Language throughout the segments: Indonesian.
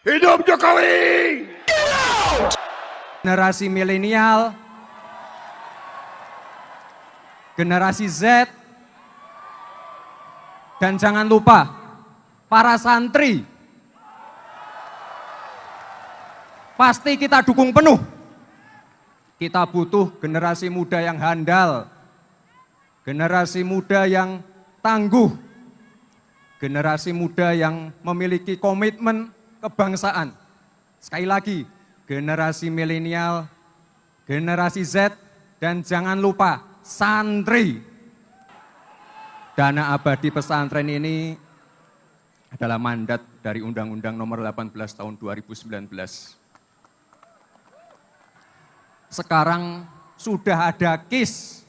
Hidup Jokowi! Generasi milenial, generasi Z, dan jangan lupa para santri. Pasti kita dukung penuh. Kita butuh generasi muda yang handal, generasi muda yang tangguh, generasi muda yang memiliki komitmen kebangsaan. Sekali lagi, generasi milenial, generasi Z, dan jangan lupa santri. Dana abadi pesantren ini adalah mandat dari Undang-Undang Nomor 18 Tahun 2019. Sekarang sudah ada KIS,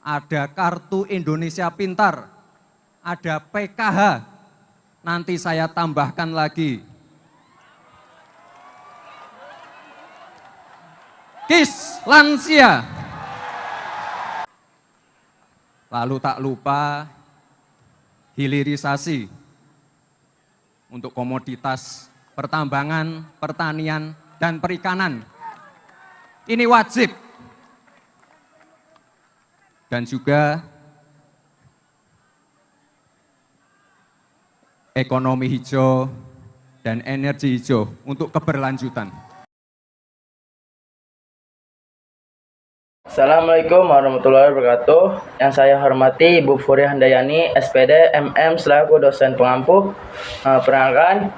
ada Kartu Indonesia Pintar, ada PKH, nanti saya tambahkan lagi. KIS lansia. Lalu tak lupa hilirisasi untuk komoditas pertambangan, pertanian, dan perikanan. Ini wajib. Dan juga ekonomi hijau dan energi hijau untuk keberlanjutan. Assalamualaikum warahmatullahi wabarakatuh. Yang saya hormati Ibu Furi Handayani, SPD, MM, selaku dosen pengampu. Perkenalkan,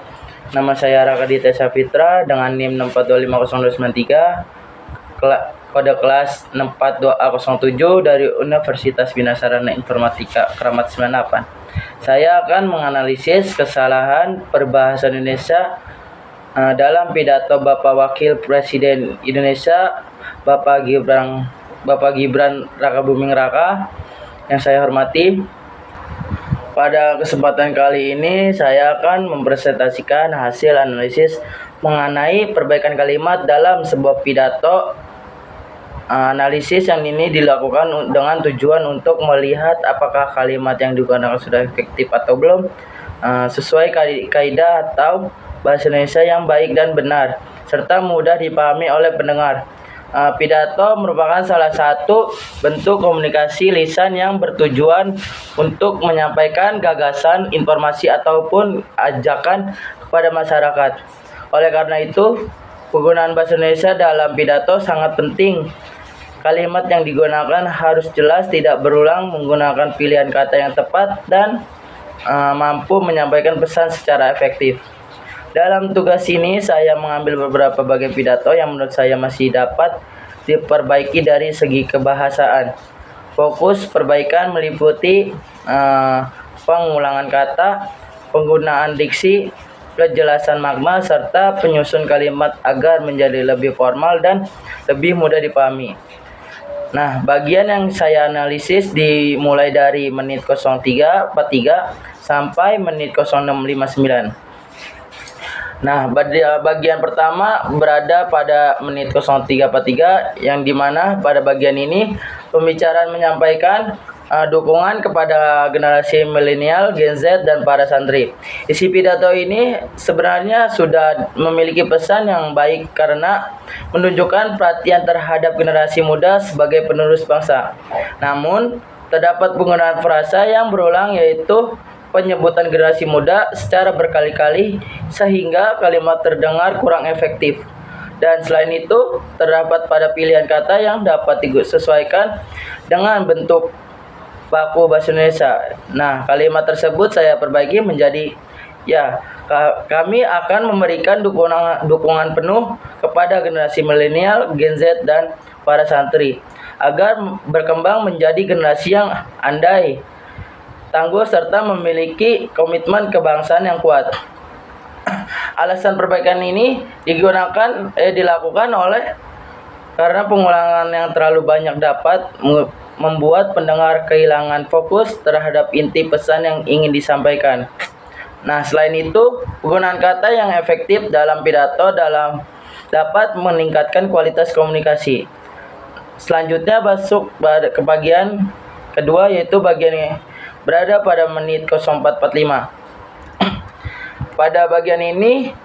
nama saya Rakaditya Safitra dengan NIM 6425093, kode kelas 642A07 dari Universitas Bina Sarana Informatika Kramat 98. Saya akan menganalisis kesalahan perbahasa Indonesia dalam pidato Bapak Wakil Presiden Indonesia, Bapak Gibran Rakabuming Raka yang saya hormati. Pada kesempatan kali ini saya akan mempresentasikan hasil analisis mengenai perbaikan kalimat dalam sebuah pidato. Analisis yang ini dilakukan dengan tujuan untuk melihat apakah kalimat yang digunakan sudah efektif atau belum, sesuai kaidah atau bahasa Indonesia yang baik dan benar, serta mudah dipahami oleh pendengar. Pidato merupakan salah satu bentuk komunikasi lisan yang bertujuan untuk menyampaikan gagasan, informasi, ataupun ajakan kepada masyarakat. Oleh karena itu, penggunaan bahasa Indonesia dalam pidato sangat penting. Kalimat yang digunakan harus jelas, tidak berulang, menggunakan pilihan kata yang tepat, dan mampu menyampaikan pesan secara efektif. Dalam tugas ini, saya mengambil beberapa bagian pidato yang menurut saya masih dapat diperbaiki dari segi kebahasaan. Fokus perbaikan meliputi pengulangan kata, penggunaan diksi, kejelasan makna, serta penyusun kalimat agar menjadi lebih formal dan lebih mudah dipahami. Nah, bagian yang saya analisis dimulai dari menit 03.43 sampai menit 06.59. Nah, bagian pertama berada pada menit 03.43 yang dimana pada bagian ini pembicaraan menyampaikan dukungan kepada generasi milenial, Gen Z, dan para santri. Isi pidato ini sebenarnya sudah memiliki pesan yang baik karena menunjukkan perhatian terhadap generasi muda sebagai penerus bangsa. Namun, terdapat penggunaan frasa yang berulang, yaitu penyebutan generasi muda secara berkali-kali sehingga kalimat terdengar kurang efektif. Dan selain itu, terdapat pada pilihan kata yang dapat disesuaikan dengan bentuk baku bahasa Indonesia. Nah, kalimat tersebut saya perbaiki menjadi, kami akan memberikan dukungan penuh kepada generasi milenial, Gen Z, dan para santri agar berkembang menjadi generasi yang andai, tangguh, serta memiliki komitmen kebangsaan yang kuat. Alasan perbaikan ini dilakukan oleh karena pengulangan yang terlalu banyak dapat membuat pendengar kehilangan fokus terhadap inti pesan yang ingin disampaikan. Nah, selain itu, penggunaan kata yang efektif dalam pidato dapat meningkatkan kualitas komunikasi. Selanjutnya masuk ke bagian kedua, yaitu bagian yang berada pada menit 04.45. Pada bagian ini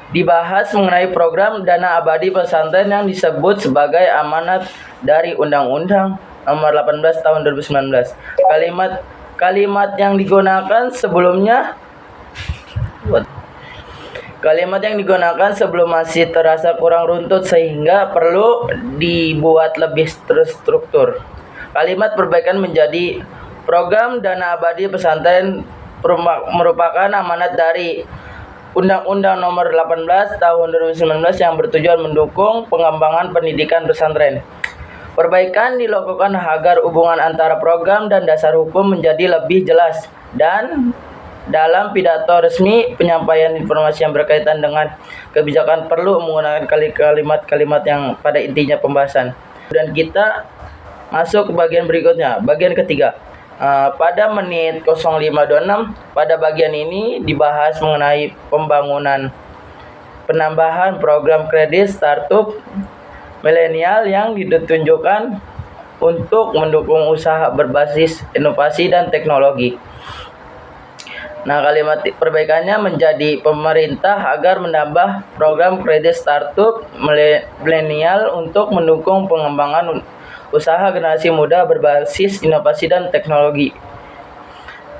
dibahas mengenai program dana abadi pesantren yang disebut sebagai amanat dari Undang-Undang Nomor 18 Tahun 2019. Kalimat yang digunakan sebelum masih terasa kurang runtut sehingga perlu dibuat lebih terstruktur. Kalimat perbaikan menjadi program dana abadi pesantren merupakan amanat dari Undang-Undang Nomor 18 Tahun 2019 yang bertujuan mendukung pengembangan pendidikan pesantren. Perbaikan dilakukan agar hubungan antara program dan dasar hukum menjadi lebih jelas, dan dalam pidato resmi penyampaian informasi yang berkaitan dengan kebijakan perlu menggunakan kalimat-kalimat yang pada intinya pembahasan. Dan kita masuk ke bagian berikutnya, bagian ketiga. Pada menit 05.26 pada bagian ini dibahas mengenai penambahan program kredit startup milenial yang ditunjukkan untuk mendukung usaha berbasis inovasi dan teknologi. Nah, kalimat perbaikannya menjadi pemerintah agar menambah program kredit startup milenial untuk mendukung pengembangan usaha generasi muda berbasis inovasi dan teknologi.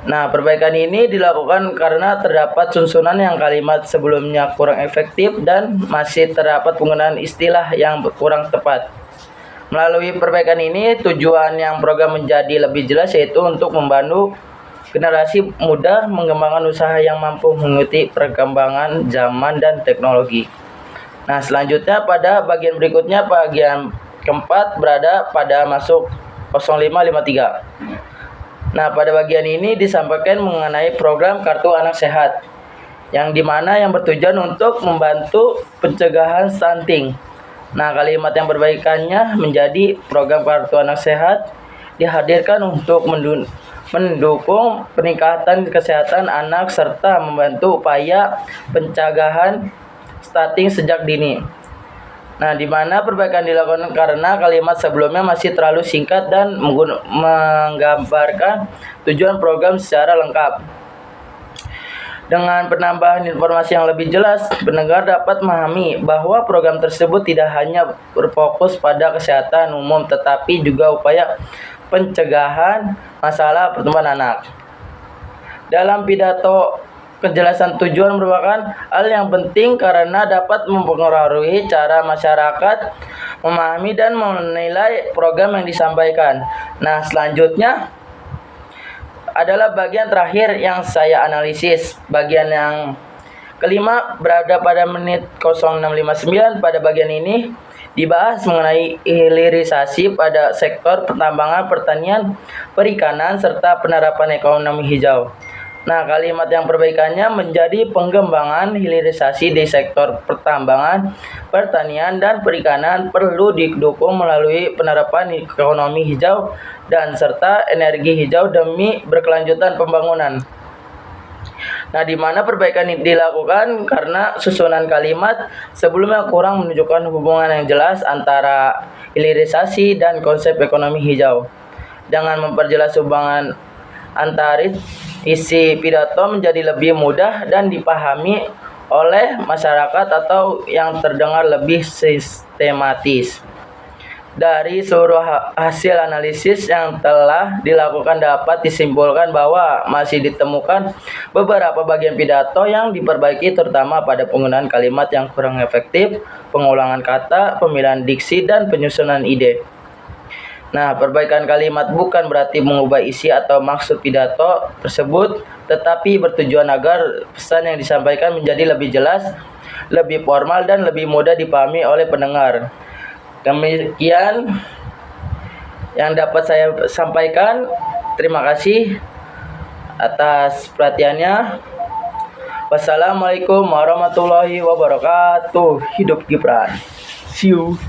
Nah, perbaikan ini dilakukan karena terdapat susunan yang kalimat sebelumnya kurang efektif dan masih terdapat penggunaan istilah yang kurang tepat. Melalui perbaikan ini, tujuan yang program menjadi lebih jelas, yaitu untuk membantu generasi muda mengembangkan usaha yang mampu mengikuti perkembangan zaman dan teknologi. Nah, selanjutnya pada bagian berikutnya, bagian keempat berada pada masuk 05.53. Nah, pada bagian ini disampaikan mengenai program Kartu Anak Sehat, yang dimana yang bertujuan untuk membantu pencegahan stunting. Nah, kalimat yang perbaikannya menjadi program Kartu Anak Sehat dihadirkan untuk mendukung peningkatan kesehatan anak serta membantu upaya pencegahan stunting sejak dini. Nah, di mana perbaikan dilakukan karena kalimat sebelumnya masih terlalu singkat dan menggambarkan tujuan program secara lengkap. Dengan penambahan informasi yang lebih jelas, pendengar dapat memahami bahwa program tersebut tidak hanya berfokus pada kesehatan umum, tetapi juga upaya pencegahan masalah pertumbuhan anak. Dalam pidato, kejelasan tujuan merupakan hal yang penting karena dapat mempengaruhi cara masyarakat memahami dan menilai program yang disampaikan. Nah, selanjutnya adalah bagian terakhir yang saya analisis. Bagian yang kelima berada pada menit 06.59. Pada bagian ini dibahas mengenai hilirisasi pada sektor pertambangan, pertanian, perikanan, serta penerapan ekonomi hijau. Nah, kalimat yang perbaikannya menjadi pengembangan hilirisasi di sektor pertambangan, pertanian, dan perikanan perlu didukung melalui penerapan ekonomi hijau dan serta energi hijau demi berkelanjutan pembangunan. Nah, di mana perbaikan ini dilakukan karena susunan kalimat sebelumnya kurang menunjukkan hubungan yang jelas antara hilirisasi dan konsep ekonomi hijau. Dengan memperjelas hubungan antara isi pidato menjadi lebih mudah dan dipahami oleh masyarakat atau yang terdengar lebih sistematis. Dari seluruh hasil analisis yang telah dilakukan dapat disimpulkan bahwa masih ditemukan beberapa bagian pidato yang diperbaiki, terutama pada penggunaan kalimat yang kurang efektif, pengulangan kata, pemilihan diksi, dan penyusunan ide. Nah, perbaikan kalimat bukan berarti mengubah isi atau maksud pidato tersebut, tetapi bertujuan agar pesan yang disampaikan menjadi lebih jelas, lebih formal, dan lebih mudah dipahami oleh pendengar. Demikian yang dapat saya sampaikan. Terima kasih atas perhatiannya. Wassalamualaikum warahmatullahi wabarakatuh. Hidup Gibran. See you.